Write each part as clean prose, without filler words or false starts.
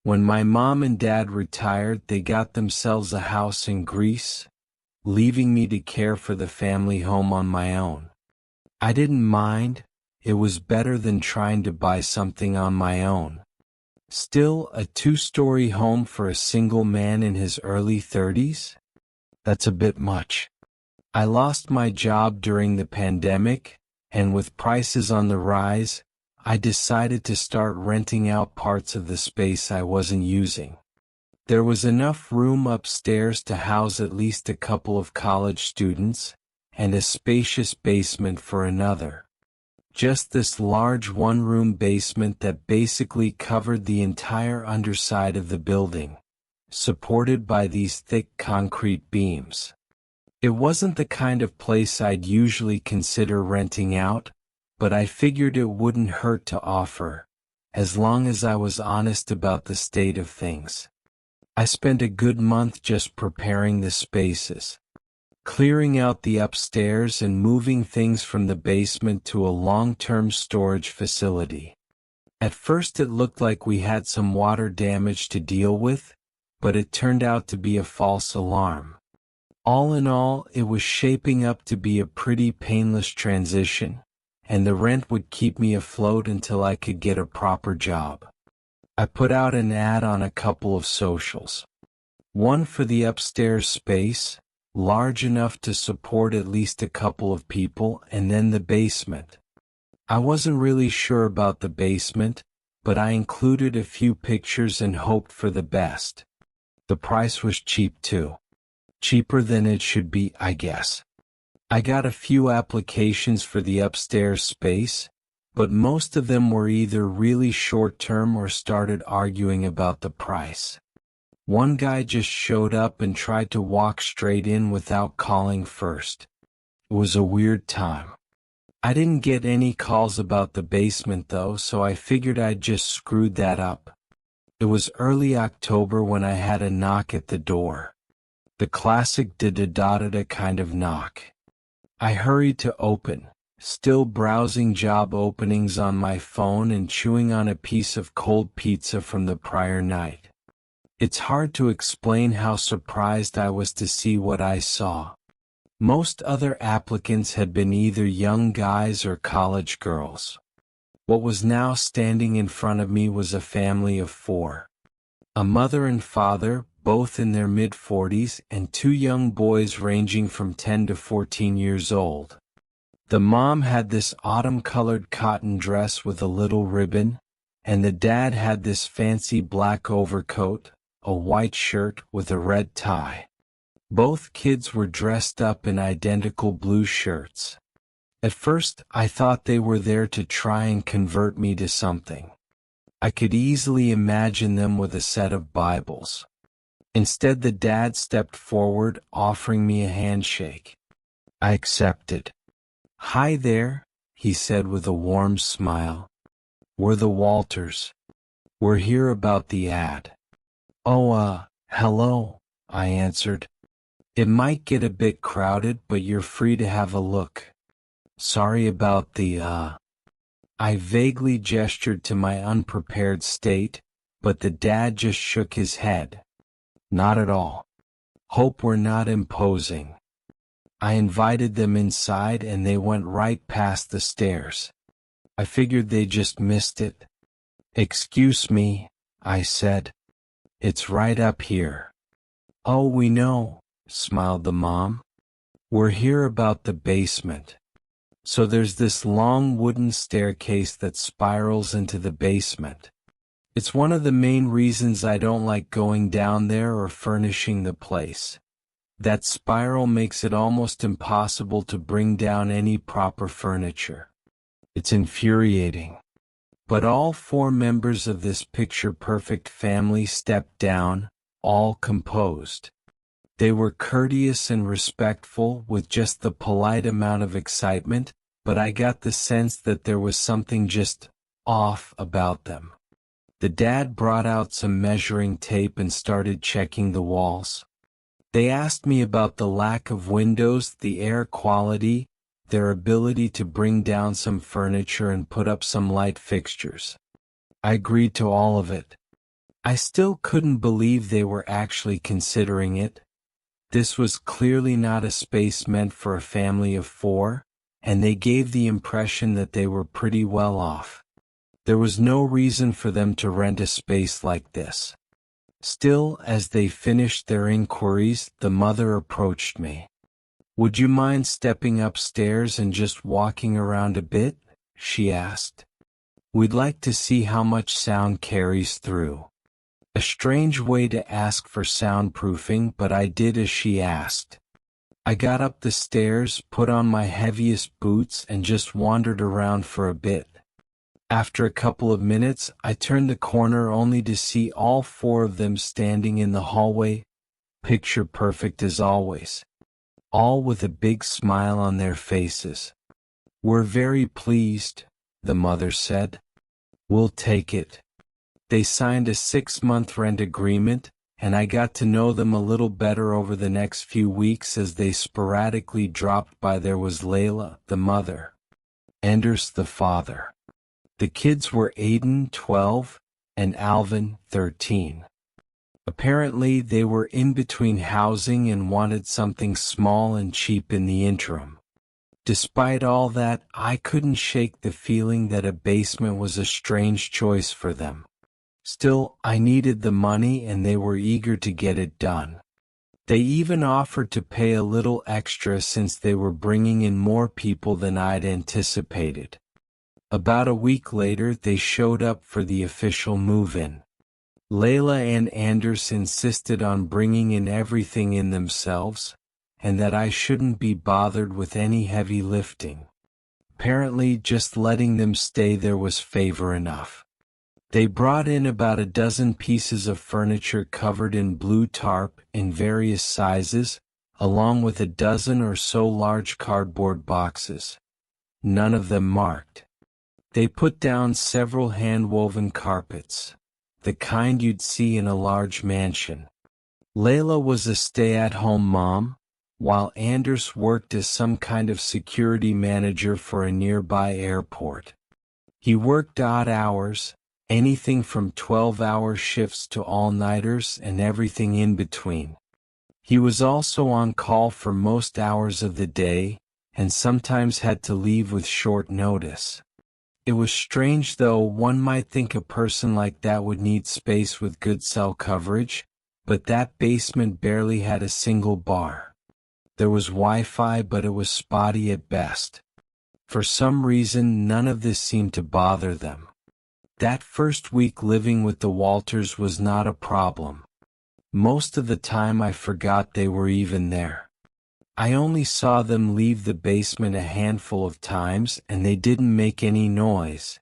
When my mom and dad retired, they got themselves a house in Greece, leaving me to care for the family home on my own. I didn't mind, it was better than trying to buy something on my own. Still, a two-story home for a single man in his early 30s? That's a bit much. I lost my job during the pandemic, and with prices on the rise, I decided to start renting out parts of the space I wasn't using. There was enough room upstairs to house at least a couple of college students, and a spacious basement for another. Just this large one-room basement that basically covered the entire underside of the building, supported by these thick concrete beams. It wasn't the kind of place I'd usually consider renting out, but I figured it wouldn't hurt to offer, as long as I was honest about the state of things. I spent a good month just preparing the spaces, clearing out the upstairs and moving things from the basement to a long-term storage facility. At first it looked like we had some water damage to deal with, but it turned out to be a false alarm. All in all, it was shaping up to be a pretty painless transition, and the rent would keep me afloat until I could get a proper job. I put out an ad on a couple of socials. One for the upstairs space, large enough to support at least a couple of people, and then the basement. I wasn't really sure about the basement, but I included a few pictures and hoped for the best. The price was cheap too. Cheaper than it should be, I guess. I got a few applications for the upstairs space, but most of them were either really short-term or started arguing about the price. One guy just showed up and tried to walk straight in without calling first. It was a weird time. I didn't get any calls about the basement though, so I figured I'd just screwed that up. It was early October when I had a knock at the door. The classic da-da-da-da-da kind of knock. I hurried to open, still browsing job openings on my phone and chewing on a piece of cold pizza from the prior night. It's hard to explain how surprised I was to see what I saw. Most other applicants had been either young guys or college girls. What was now standing in front of me was a family of 4. A mother and father, both in their mid-40s, and 2 young boys ranging from 10 to 14 years old. The mom had this autumn-colored cotton dress with a little ribbon, and the dad had this fancy black overcoat, a white shirt with a red tie. Both kids were dressed up in identical blue shirts. At first, I thought they were there to try and convert me to something. I could easily imagine them with a set of Bibles. Instead, the dad stepped forward, offering me a handshake. I accepted. "Hi there," he said with a warm smile. "We're the Walters. We're here about the ad." "Oh, hello," I answered. "It might get a bit crowded, but you're free to have a look. Sorry about the, I vaguely gestured to my unprepared state, but the dad just shook his head. "Not at all. Hope we're not imposing." I invited them inside and they went right past the stairs. I figured they just missed it. "Excuse me," I said. "It's right up here." "Oh, we know," smiled the mom. "We're here about the basement. So there's this long wooden staircase that spirals into the basement. It's one of the main reasons I don't like going down there or furnishing the place. That spiral makes it almost impossible to bring down any proper furniture. It's infuriating. But all 4 members of this picture-perfect family stepped down, all composed. They were courteous and respectful with just the polite amount of excitement, but I got the sense that there was something just off about them. The dad brought out some measuring tape and started checking the walls. They asked me about the lack of windows, the air quality, their ability to bring down some furniture and put up some light fixtures. I agreed to all of it. I still couldn't believe they were actually considering it. This was clearly not a space meant for a family of 4, and they gave the impression that they were pretty well off. There was no reason for them to rent a space like this. Still, as they finished their inquiries, the mother approached me. "Would you mind stepping upstairs and just walking around a bit?" she asked. "We'd like to see how much sound carries through." A strange way to ask for soundproofing, but I did as she asked. I got up the stairs, put on my heaviest boots, and just wandered around for a bit. After a couple of minutes, I turned the corner only to see all 4 of them standing in the hallway, picture perfect as always. All with a big smile on their faces. "We're very pleased," the mother said. "We'll take it." They signed a 6-month rent agreement, and I got to know them a little better over the next few weeks as they sporadically dropped by. There was Layla, the mother. Anders, the father. The kids were Aiden, 12, and Alvin, 13. Apparently they were in between housing and wanted something small and cheap in the interim. Despite all that, I couldn't shake the feeling that a basement was a strange choice for them. Still, I needed the money and they were eager to get it done. They even offered to pay a little extra since they were bringing in more people than I'd anticipated. About a week later, they showed up for the official move-in. Layla and Anders insisted on bringing in everything in themselves, and that I shouldn't be bothered with any heavy lifting. Apparently, just letting them stay there was favor enough. They brought in about a dozen pieces of furniture covered in blue tarp in various sizes, along with a dozen or so large cardboard boxes. None of them marked. They put down several hand-woven carpets, the kind you'd see in a large mansion. Layla was a stay-at-home mom, while Anders worked as some kind of security manager for a nearby airport. He worked odd hours, anything from 12-hour shifts to all-nighters and everything in between. He was also on call for most hours of the day, and sometimes had to leave with short notice. It was strange though. One might think a person like that would need space with good cell coverage, but that basement barely had a single bar. There was Wi-Fi, but it was spotty at best. For some reason, none of this seemed to bother them. That first week living with the Walters was not a problem. Most of the time I forgot they were even there. I only saw them leave the basement a handful of times, and they didn't make any noise.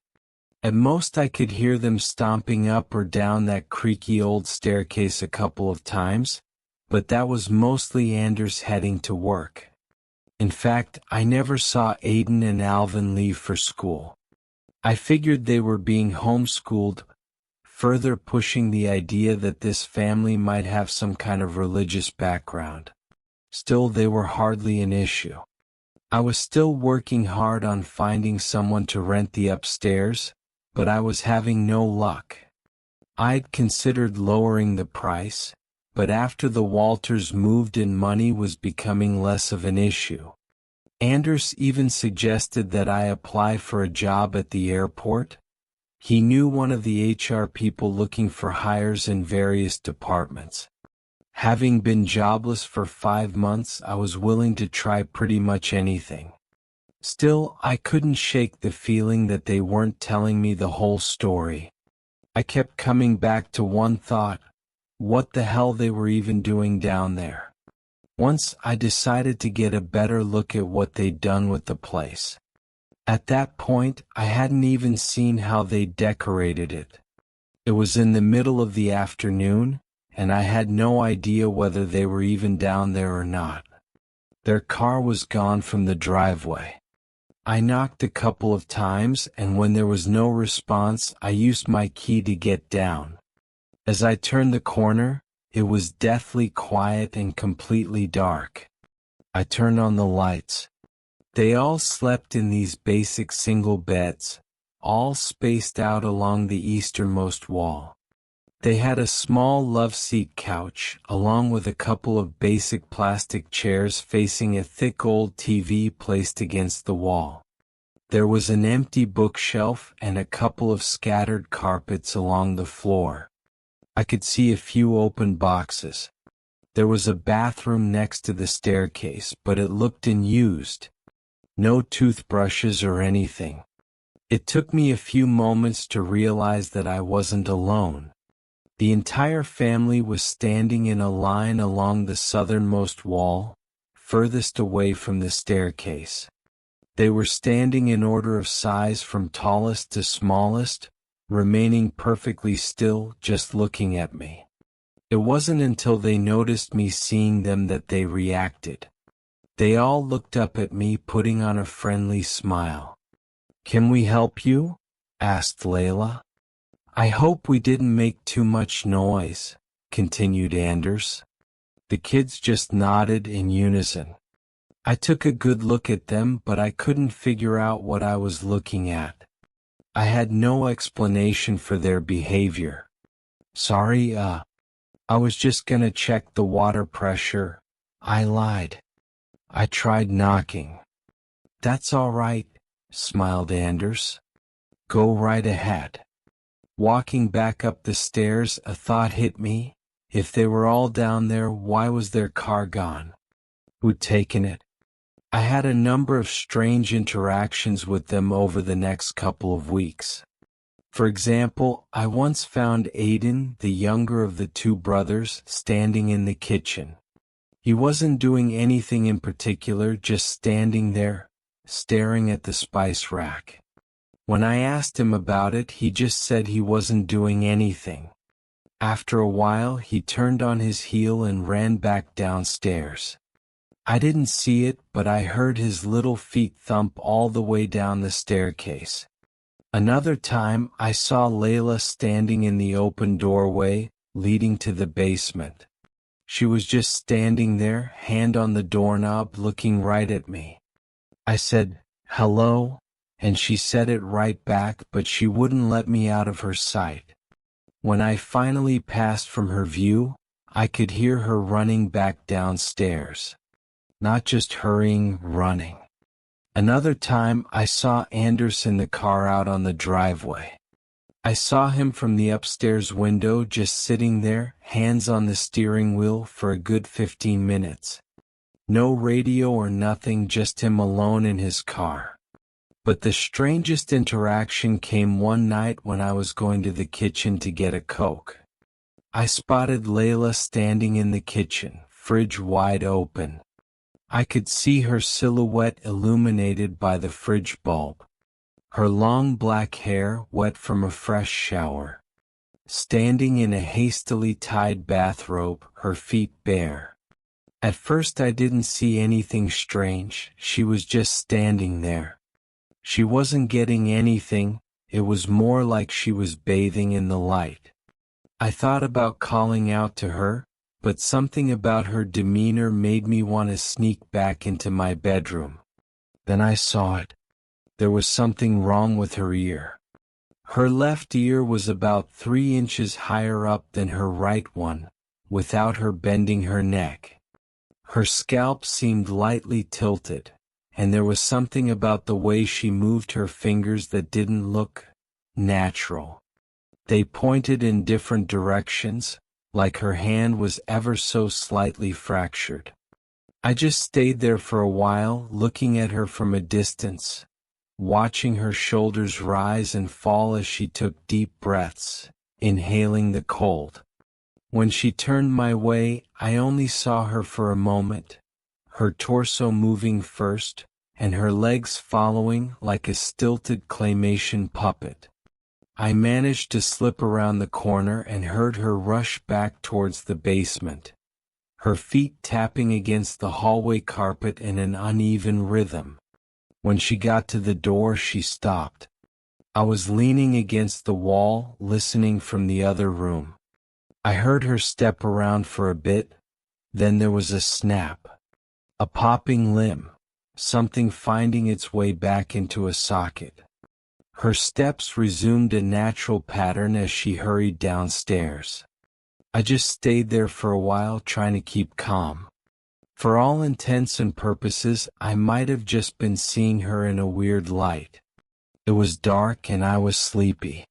At most I could hear them stomping up or down that creaky old staircase a couple of times, but that was mostly Anders heading to work. In fact, I never saw Aiden and Alvin leave for school. I figured they were being homeschooled, further pushing the idea that this family might have some kind of religious background. Still, they were hardly an issue. I was still working hard on finding someone to rent the upstairs, but I was having no luck. I'd considered lowering the price, but after the Walters moved in, money was becoming less of an issue. Anders even suggested that I apply for a job at the airport. He knew one of the HR people looking for hires in various departments. Having been jobless for 5 months, I was willing to try pretty much anything. Still, I couldn't shake the feeling that they weren't telling me the whole story. I kept coming back to one thought: what the hell they were even doing down there? Once I decided to get a better look at what they'd done with the place. At that point, I hadn't even seen how they decorated it. It was in the middle of the afternoon, and I had no idea whether they were even down there or not. Their car was gone from the driveway. I knocked a couple of times, and when there was no response, I used my key to get down. As I turned the corner, it was deathly quiet and completely dark. I turned on the lights. They all slept in these basic single beds, all spaced out along the easternmost wall. They had a small love-seat couch, along with a couple of basic plastic chairs facing a thick old TV placed against the wall. There was an empty bookshelf and a couple of scattered carpets along the floor. I could see a few open boxes. There was a bathroom next to the staircase, but it looked unused. No toothbrushes or anything. It took me a few moments to realize that I wasn't alone. The entire family was standing in a line along the southernmost wall, furthest away from the staircase. They were standing in order of size from tallest to smallest, remaining perfectly still, just looking at me. It wasn't until they noticed me seeing them that they reacted. They all looked up at me, putting on a friendly smile. "Can we help you?" asked Layla. "I hope we didn't make too much noise," continued Anders. The kids just nodded in unison. I took a good look at them, but I couldn't figure out what I was looking at. I had no explanation for their behavior. "Sorry, I was just gonna check the water pressure," I lied. "I tried knocking." "That's all right," smiled Anders. "Go right ahead." Walking back up the stairs, a thought hit me. If they were all down there, why was their car gone? Who'd taken it? I had a number of strange interactions with them over the next couple of weeks. For example, I once found Aiden, the younger of the two brothers, standing in the kitchen. He wasn't doing anything in particular, just standing there, staring at the spice rack. When I asked him about it, he just said he wasn't doing anything. After a while, he turned on his heel and ran back downstairs. I didn't see it, but I heard his little feet thump all the way down the staircase. Another time, I saw Layla standing in the open doorway, leading to the basement. She was just standing there, hand on the doorknob, looking right at me. I said, "Hello," and she said it right back, but she wouldn't let me out of her sight. When I finally passed from her view, I could hear her running back downstairs. Not just hurrying, running. Another time, I saw Anders in the car out on the driveway. I saw him from the upstairs window, just sitting there, hands on the steering wheel, for a good 15 minutes. No radio or nothing, just him alone in his car. But the strangest interaction came one night when I was going to the kitchen to get a Coke. I spotted Layla standing in the kitchen, fridge wide open. I could see her silhouette illuminated by the fridge bulb. Her long black hair wet from a fresh shower. Standing in a hastily tied bathrobe, her feet bare. At first I didn't see anything strange, she was just standing there. She wasn't getting anything, it was more like she was bathing in the light. I thought about calling out to her, but something about her demeanor made me want to sneak back into my bedroom. Then I saw it. There was something wrong with her ear. Her left ear was about 3 inches higher up than her right one, without her bending her neck. Her scalp seemed lightly tilted, and there was something about the way she moved her fingers that didn't look natural. They pointed in different directions, like her hand was ever so slightly fractured. I just stayed there for a while, looking at her from a distance, watching her shoulders rise and fall as she took deep breaths, inhaling the cold. When she turned my way, I only saw her for a moment, her torso moving first, and her legs following like a stilted claymation puppet. I managed to slip around the corner and heard her rush back towards the basement, her feet tapping against the hallway carpet in an uneven rhythm. When she got to the door, she stopped. I was leaning against the wall, listening from the other room. I heard her step around for a bit, then there was a snap. A popping limb, something finding its way back into a socket. Her steps resumed a natural pattern as she hurried downstairs. I just stayed there for a while trying to keep calm. For all intents and purposes, I might have just been seeing her in a weird light. It was dark and I was sleepy.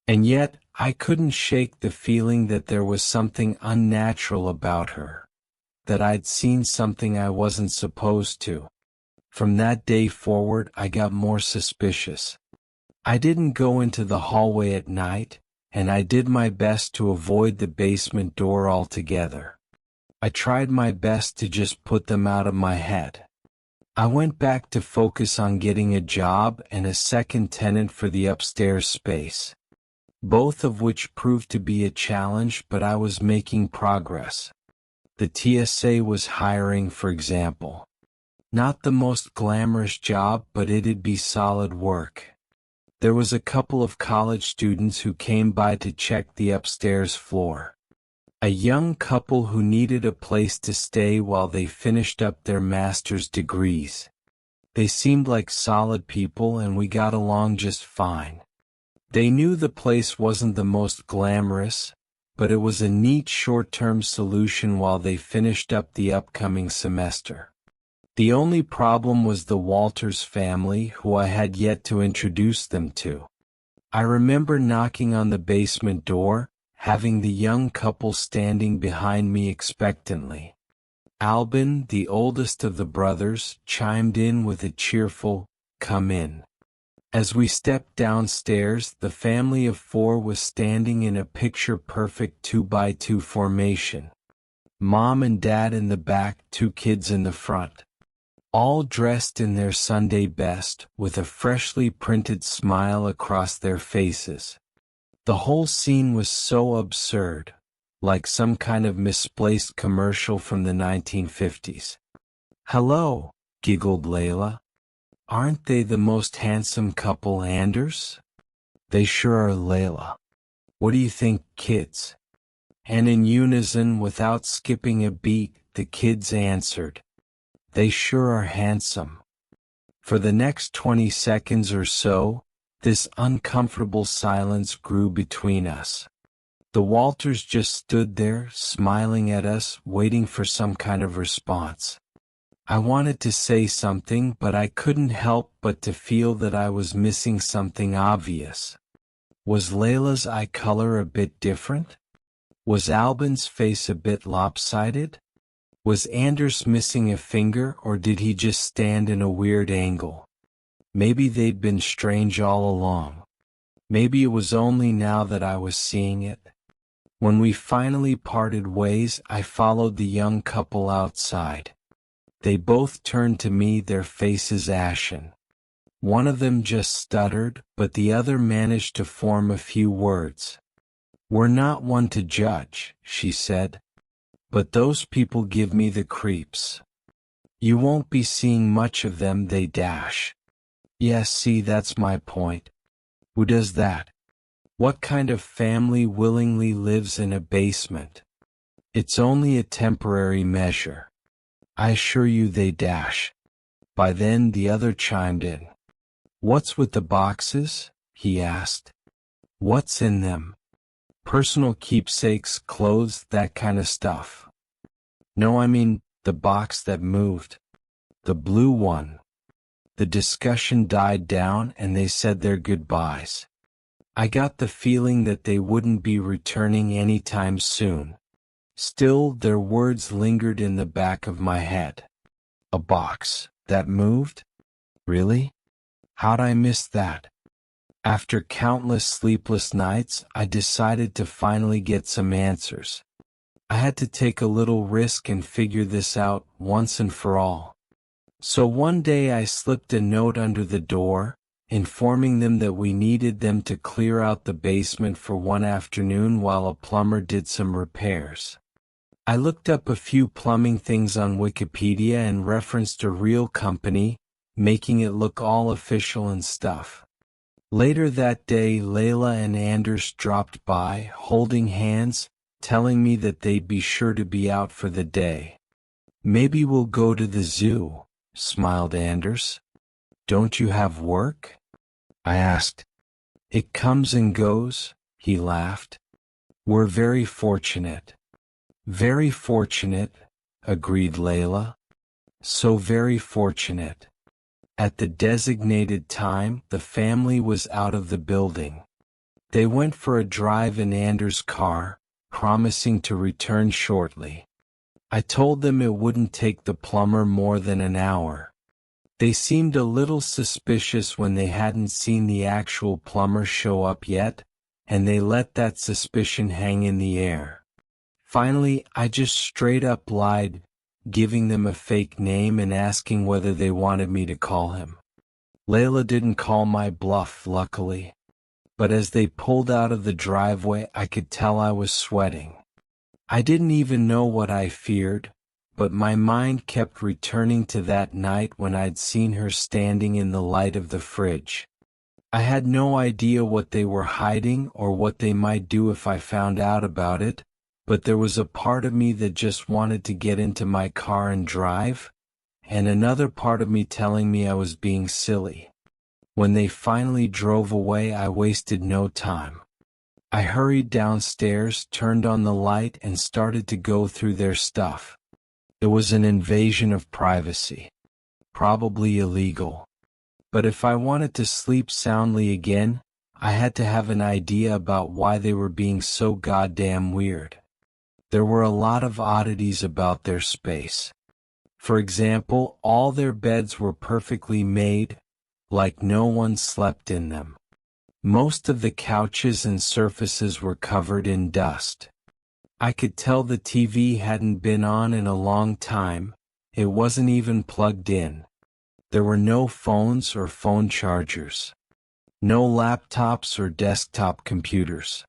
And yet, I couldn't shake the feeling that there was something unnatural about her. That I'd seen something I wasn't supposed to. From that day forward, I got more suspicious. I didn't go into the hallway at night, and I did my best to avoid the basement door altogether. I tried my best to just put them out of my head. I went back to focus on getting a job and a second tenant for the upstairs space, both of which proved to be a challenge, but I was making progress. The TSA was hiring, for example. Not the most glamorous job, but it'd be solid work. There was a couple of college students who came by to check the upstairs floor. A young couple who needed a place to stay while they finished up their master's degrees. They seemed like solid people and we got along just fine. They knew the place wasn't the most glamorous, but it was a neat short-term solution while they finished up the upcoming semester. The only problem was the Walters family, who I had yet to introduce them to. I remember knocking on the basement door, having the young couple standing behind me expectantly. Albin, the oldest of the brothers, chimed in with a cheerful, "Come in." As we stepped downstairs, the family of four was standing in a picture-perfect 2x2 formation. Mom and Dad in the back, two kids in the front. All dressed in their Sunday best, with a freshly printed smile across their faces. The whole scene was so absurd, like some kind of misplaced commercial from the 1950s. "Hello," giggled Layla. "Aren't they the most handsome couple, Anders?" "They sure are, Layla. What do you think, kids?" And in unison, without skipping a beat, the kids answered, "They sure are handsome." For the next 20 seconds or so, this uncomfortable silence grew between us. The Walters just stood there, smiling at us, waiting for some kind of response. I wanted to say something, but I couldn't help but to feel that I was missing something obvious. Was Layla's eye color a bit different? Was Albin's face a bit lopsided? Was Anders missing a finger, or did he just stand in a weird angle? Maybe they'd been strange all along. Maybe it was only now that I was seeing it. When we finally parted ways, I followed the young couple outside. They both turned to me, their faces ashen. One of them just stuttered, but the other managed to form a few words. "We're not one to judge," she said. "But those people give me the creeps. You won't be seeing much of them, they dash." "Yes, see, that's my point. Who does that? What kind of family willingly lives in a basement? It's only a temporary measure. I assure you they dash." By then the other chimed in. "What's with the boxes?" he asked. "What's in them? Personal keepsakes, clothes, that kind of stuff?" "No, I mean, the box that moved. The blue one." The discussion died down and they said their goodbyes. I got the feeling that they wouldn't be returning anytime soon. Still, their words lingered in the back of my head. A box that moved? Really? How'd I miss that? After countless sleepless nights, I decided to finally get some answers. I had to take a little risk and figure this out once and for all. So one day I slipped a note under the door, informing them that we needed them to clear out the basement for one afternoon while a plumber did some repairs. I looked up a few plumbing things on Wikipedia and referenced a real company, making it look all official and stuff. Later that day, Layla and Anders dropped by, holding hands, telling me that they'd be sure to be out for the day. "Maybe we'll go to the zoo," smiled Anders. "Don't you have work?" I asked. It comes and goes, he laughed. We're very fortunate. Very fortunate, agreed Layla. So very fortunate. At the designated time, the family was out of the building. They went for a drive in Anders' car, promising to return shortly. I told them it wouldn't take the plumber more than an hour. They seemed a little suspicious when they hadn't seen the actual plumber show up yet, and they let that suspicion hang in the air. Finally, I just straight up lied, giving them a fake name and asking whether they wanted me to call him. Layla didn't call my bluff, luckily. But as they pulled out of the driveway, I could tell I was sweating. I didn't even know what I feared, but my mind kept returning to that night when I'd seen her standing in the light of the fridge. I had no idea what they were hiding or what they might do if I found out about it, but there was a part of me that just wanted to get into my car and drive, and another part of me telling me I was being silly. When they finally drove away, I wasted no time. I hurried downstairs, turned on the light, and started to go through their stuff. It was an invasion of privacy. Probably illegal. But if I wanted to sleep soundly again, I had to have an idea about why they were being so goddamn weird. There were a lot of oddities about their space. For example, all their beds were perfectly made, like no one slept in them. Most of the couches and surfaces were covered in dust. I could tell the TV hadn't been on in a long time. It wasn't even plugged in. There were no phones or phone chargers. No laptops or desktop computers.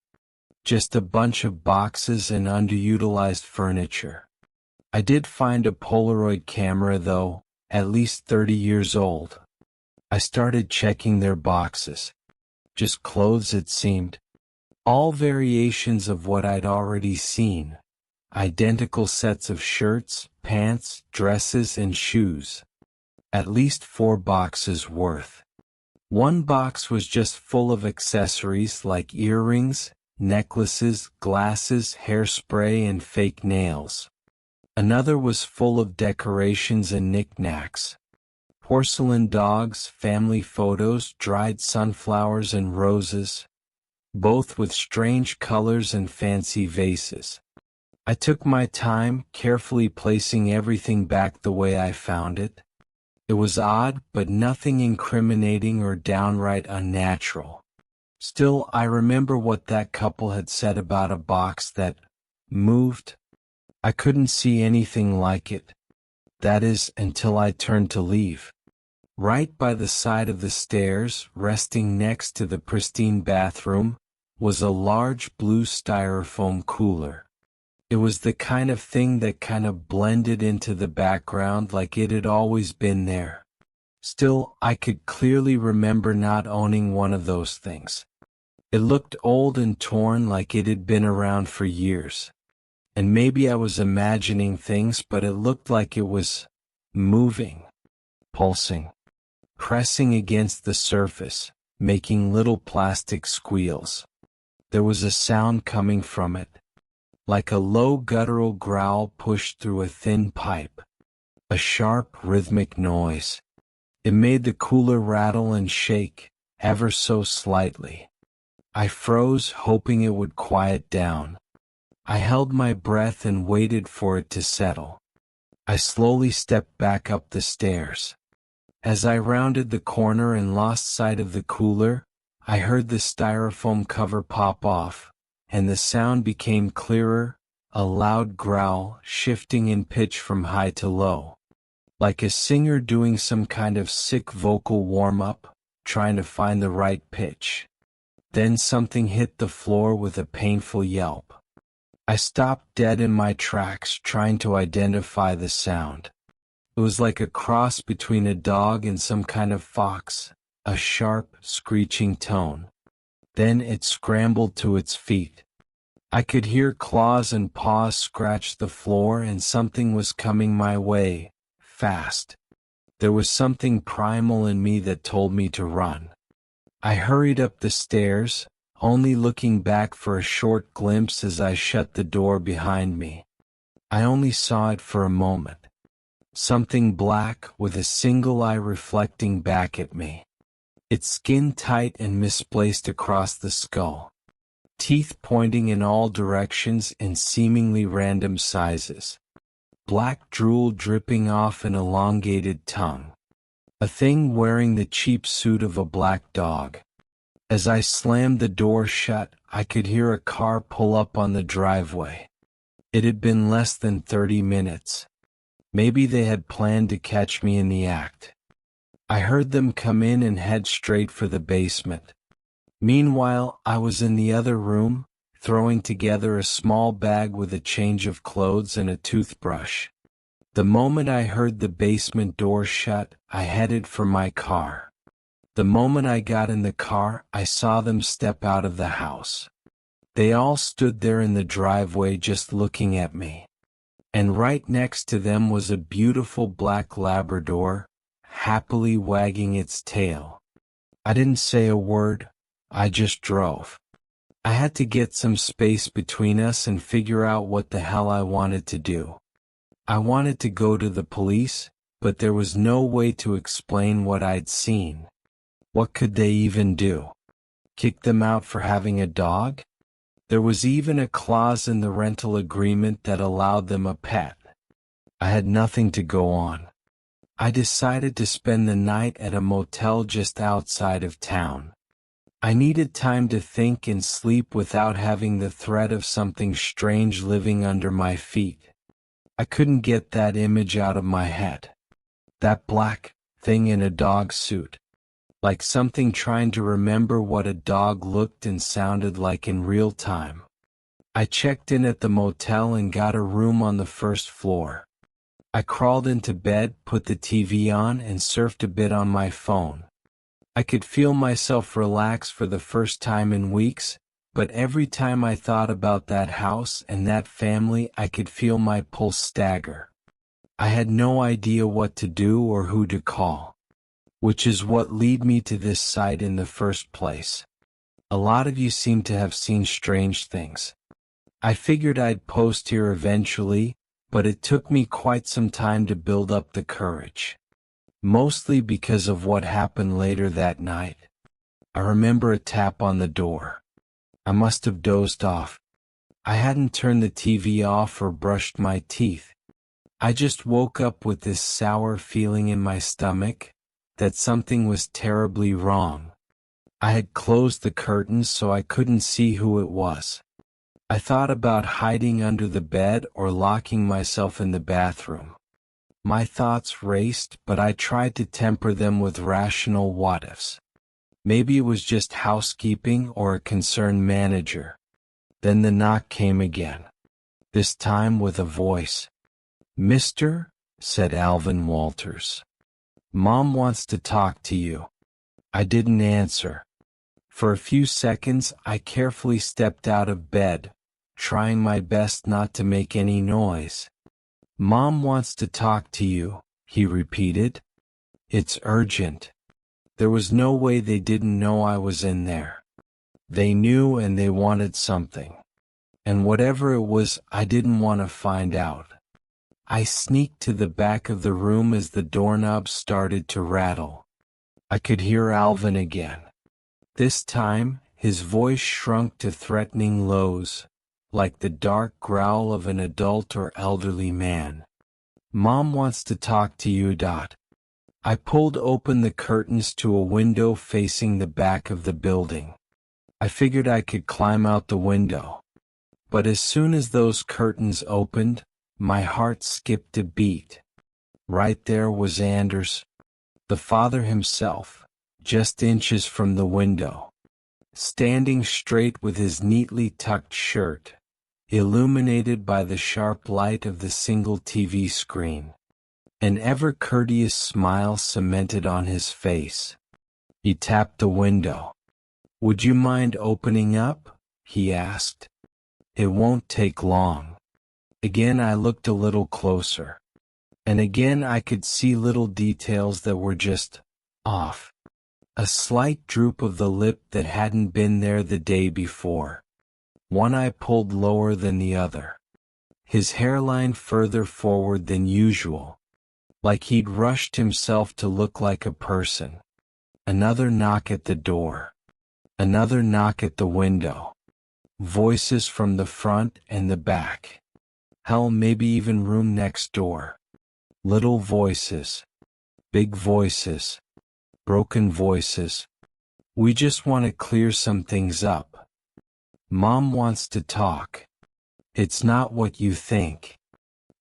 Just a bunch of boxes and underutilized furniture. I did find a Polaroid camera though, at least 30 years old. I started checking their boxes. Just clothes, it seemed. All variations of what I'd already seen. Identical sets of shirts, pants, dresses, and shoes. At least 4 boxes worth. One box was just full of accessories like earrings, necklaces, glasses, hairspray, and fake nails. Another was full of decorations and knickknacks. Porcelain dogs, family photos, dried sunflowers and roses, both with strange colors and fancy vases. I took my time, carefully placing everything back the way I found it. It was odd, but nothing incriminating or downright unnatural. Still, I remember what that couple had said about a box that moved. I couldn't see anything like it. That is, until I turned to leave. Right by the side of the stairs, resting next to the pristine bathroom, was a large blue styrofoam cooler. It was the kind of thing that kind of blended into the background like it had always been there. Still, I could clearly remember not owning one of those things. It looked old and torn, like it had been around for years. And maybe I was imagining things, but it looked like it was moving, pulsing, pressing against the surface, making little plastic squeals. There was a sound coming from it, like a low guttural growl pushed through a thin pipe. A sharp, rhythmic noise. It made the cooler rattle and shake, ever so slightly. I froze, hoping it would quiet down. I held my breath and waited for it to settle. I slowly stepped back up the stairs. As I rounded the corner and lost sight of the cooler, I heard the styrofoam cover pop off, and the sound became clearer, a loud growl, shifting in pitch from high to low. Like a singer doing some kind of sick vocal warm-up, trying to find the right pitch. Then something hit the floor with a painful yelp. I stopped dead in my tracks, trying to identify the sound. It was like a cross between a dog and some kind of fox, a sharp, screeching tone. Then it scrambled to its feet. I could hear claws and paws scratch the floor, and something was coming my way, fast. There was something primal in me that told me to run. I hurried up the stairs, only looking back for a short glimpse as I shut the door behind me. I only saw it for a moment. Something black with a single eye reflecting back at me. Its skin tight and misplaced across the skull. Teeth pointing in all directions in seemingly random sizes. Black drool dripping off an elongated tongue. A thing wearing the cheap suit of a black dog. As I slammed the door shut, I could hear a car pull up on the driveway. It had been less than 30 minutes. Maybe they had planned to catch me in the act. I heard them come in and head straight for the basement. Meanwhile, I was in the other room, throwing together a small bag with a change of clothes and a toothbrush. The moment I heard the basement door shut, I headed for my car. The moment I got in the car, I saw them step out of the house. They all stood there in the driveway just looking at me. And right next to them was a beautiful black Labrador, happily wagging its tail. I didn't say a word, I just drove. I had to get some space between us and figure out what the hell I wanted to do. I wanted to go to the police, but there was no way to explain what I'd seen. What could they even do? Kick them out for having a dog? There was even a clause in the rental agreement that allowed them a pet. I had nothing to go on. I decided to spend the night at a motel just outside of town. I needed time to think and sleep without having the threat of something strange living under my feet. I couldn't get that image out of my head. That black thing in a dog suit. Like something trying to remember what a dog looked and sounded like in real time. I checked in at the motel and got a room on the first floor. I crawled into bed, put the TV on, and surfed a bit on my phone. I could feel myself relax for the first time in weeks, but every time I thought about that house and that family, I could feel my pulse stagger. I had no idea what to do or who to call. Which is what led me to this site in the first place. A lot of you seem to have seen strange things. I figured I'd post here eventually, but it took me quite some time to build up the courage. Mostly because of what happened later that night. I remember a tap on the door. I must have dozed off. I hadn't turned the TV off or brushed my teeth. I just woke up with this sour feeling in my stomach, that something was terribly wrong. I had closed the curtains so I couldn't see who it was. I thought about hiding under the bed or locking myself in the bathroom. My thoughts raced, but I tried to temper them with rational what-ifs. Maybe it was just housekeeping or a concerned manager. Then the knock came again. This time with a voice. "Mister," said Alvin Walters. "Mom wants to talk to you." I didn't answer. For a few seconds I carefully stepped out of bed, trying my best not to make any noise. "Mom wants to talk to you," he repeated. "It's urgent." There was no way they didn't know I was in there. They knew and they wanted something. And whatever it was, I didn't want to find out. I sneaked to the back of the room as the doorknob started to rattle. I could hear Alvin again. This time, his voice shrunk to threatening lows, like the dark growl of an adult or elderly man. "Mom wants to talk to you." I pulled open the curtains to a window facing the back of the building. I figured I could climb out the window. But as soon as those curtains opened, my heart skipped a beat. Right there was Anders, the father himself, just inches from the window. Standing straight with his neatly tucked shirt, illuminated by the sharp light of the single TV screen. An ever-courteous smile cemented on his face. He tapped the window. "Would you mind opening up?" he asked. "It won't take long." Again I looked a little closer. And again I could see little details that were just off. A slight droop of the lip that hadn't been there the day before. One eye pulled lower than the other. His hairline further forward than usual, like he'd rushed himself to look like a person. Another knock at the door. Another knock at the window. Voices from the front and the back. Hell, maybe even room next door. Little voices. Big voices. Broken voices. We just want to clear some things up. Mom wants to talk. It's not what you think.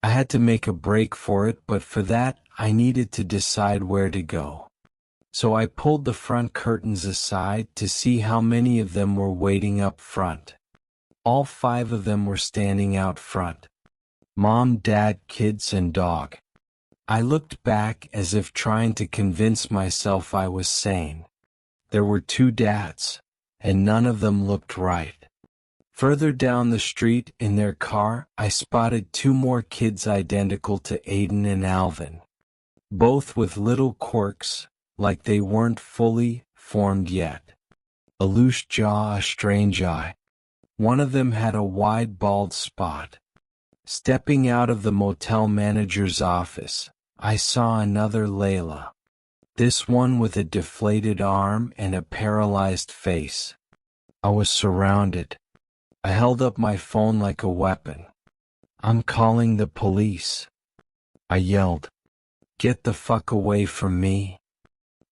I had to make a break for it, but for that, I needed to decide where to go. So I pulled the front curtains aside to see how many of them were waiting up front. All 5 of them were standing out front. Mom, Dad, kids, and dog. I looked back as if trying to convince myself I was sane. There were 2 dads, and none of them looked right. Further down the street in their car, I spotted 2 more kids identical to Aiden and Alvin. Both with little quirks, like they weren't fully formed yet. A loose jaw, a strange eye. One of them had a wide bald spot. Stepping out of the motel manager's office, I saw another Layla. This one with a deflated arm and a paralyzed face. I was surrounded. I held up my phone like a weapon. I'm calling the police. I yelled. Get the fuck away from me.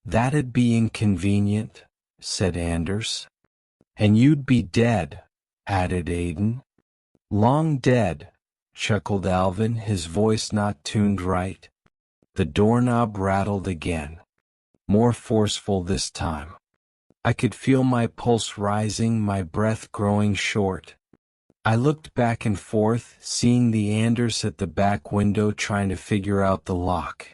That'd be inconvenient, said Anders. And you'd be dead, added Aiden. Long dead, chuckled Alvin, his voice not tuned right. The doorknob rattled again. More forceful this time. I could feel my pulse rising, my breath growing short. I looked back and forth, seeing the Anders at the back window trying to figure out the lock.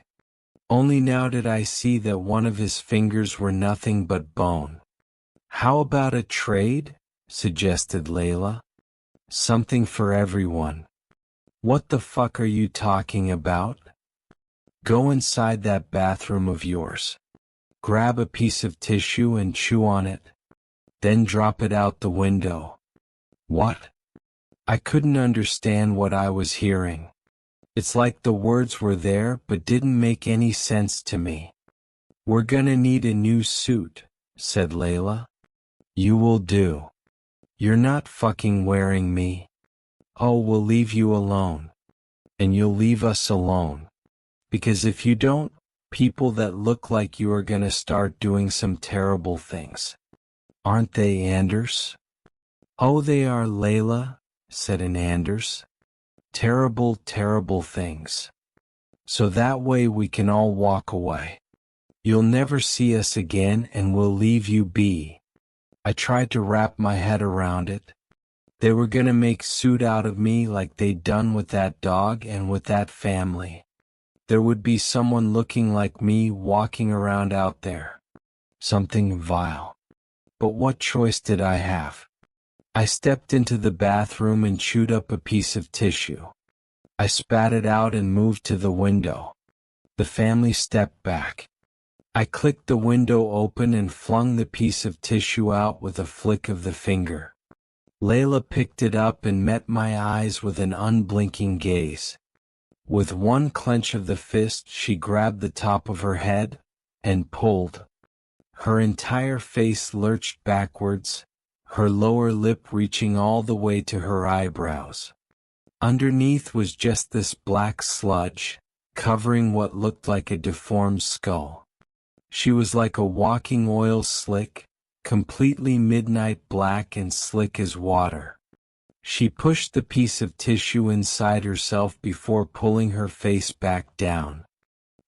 Only now did I see that one of his fingers were nothing but bone. How about a trade? Suggested Layla. Something for everyone. What the fuck are you talking about? Go inside that bathroom of yours. Grab a piece of tissue and chew on it. Then drop it out the window. What? I couldn't understand what I was hearing. It's like the words were there but didn't make any sense to me. We're gonna need a new suit, said Layla. You will do. You're not fucking wearing me. Oh, we'll leave you alone. And you'll leave us alone. Because if you don't, people that look like you are gonna start doing some terrible things. Aren't they, Anders? Oh, they are, Layla, said an Anders. Terrible, terrible things. So that way we can all walk away. You'll never see us again and we'll leave you be. I tried to wrap my head around it. They were gonna make suit out of me like they'd done with that dog and with that family. There would be someone looking like me walking around out there. Something vile. But what choice did I have? I stepped into the bathroom and chewed up a piece of tissue. I spat it out and moved to the window. The family stepped back. I clicked the window open and flung the piece of tissue out with a flick of the finger. Layla picked it up and met my eyes with an unblinking gaze. With one clench of the fist, she grabbed the top of her head and pulled. Her entire face lurched backwards, her lower lip reaching all the way to her eyebrows. Underneath was just this black sludge, covering what looked like a deformed skull. She was like a walking oil slick, completely midnight black and slick as water. She pushed the piece of tissue inside herself before pulling her face back down.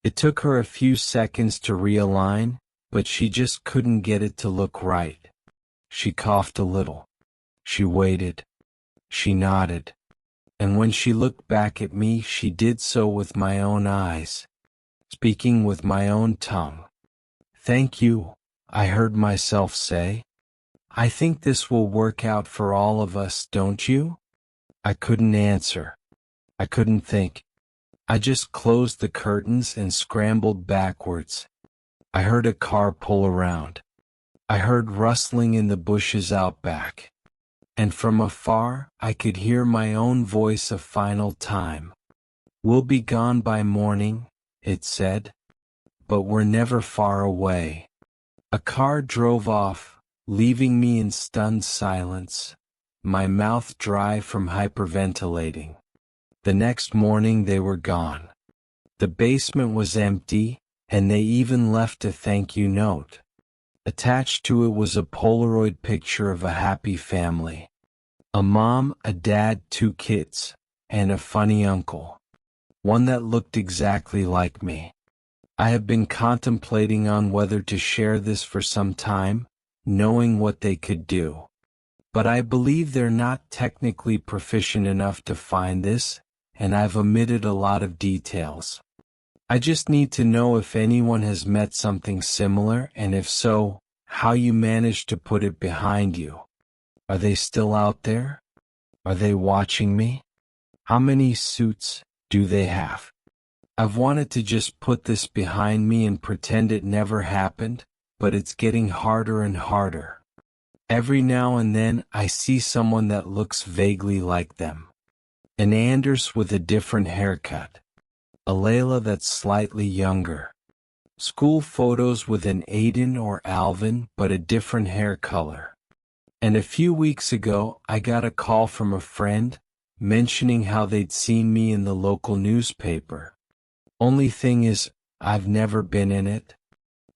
It took her a few seconds to realign, but she just couldn't get it to look right. She coughed a little. She waited. She nodded. And when she looked back at me, she did so with my own eyes, speaking with my own tongue. Thank you, I heard myself say. I think this will work out for all of us, don't you? I couldn't answer. I couldn't think. I just closed the curtains and scrambled backwards. I heard a car pull around. I heard rustling in the bushes out back. And from afar, I could hear my own voice a final time. "We'll be gone by morning," it said. But we're never far away. A car drove off, leaving me in stunned silence, my mouth dry from hyperventilating. The next morning they were gone. The basement was empty, and they even left a thank you note. Attached to it was a Polaroid picture of a happy family. A mom, a dad, 2 kids, and a funny uncle. One that looked exactly like me. I have been contemplating on whether to share this for some time, knowing what they could do. But I believe they're not technically proficient enough to find this, and I've omitted a lot of details. I just need to know if anyone has met something similar, and if so, how you managed to put it behind you. Are they still out there? Are they watching me? How many suits do they have? I've wanted to just put this behind me and pretend it never happened, but it's getting harder and harder. Every now and then I see someone that looks vaguely like them. An Anders with a different haircut. A Layla that's slightly younger. School photos with an Aiden or Alvin but a different hair color. And a few weeks ago I got a call from a friend, mentioning how they'd seen me in the local newspaper. Only thing is, I've never been in it.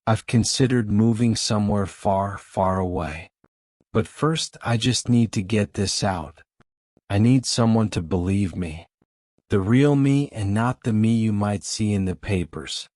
I've considered moving somewhere far, far away. But first I just need to get this out. I need someone to believe me. The real me and not the me you might see in the papers.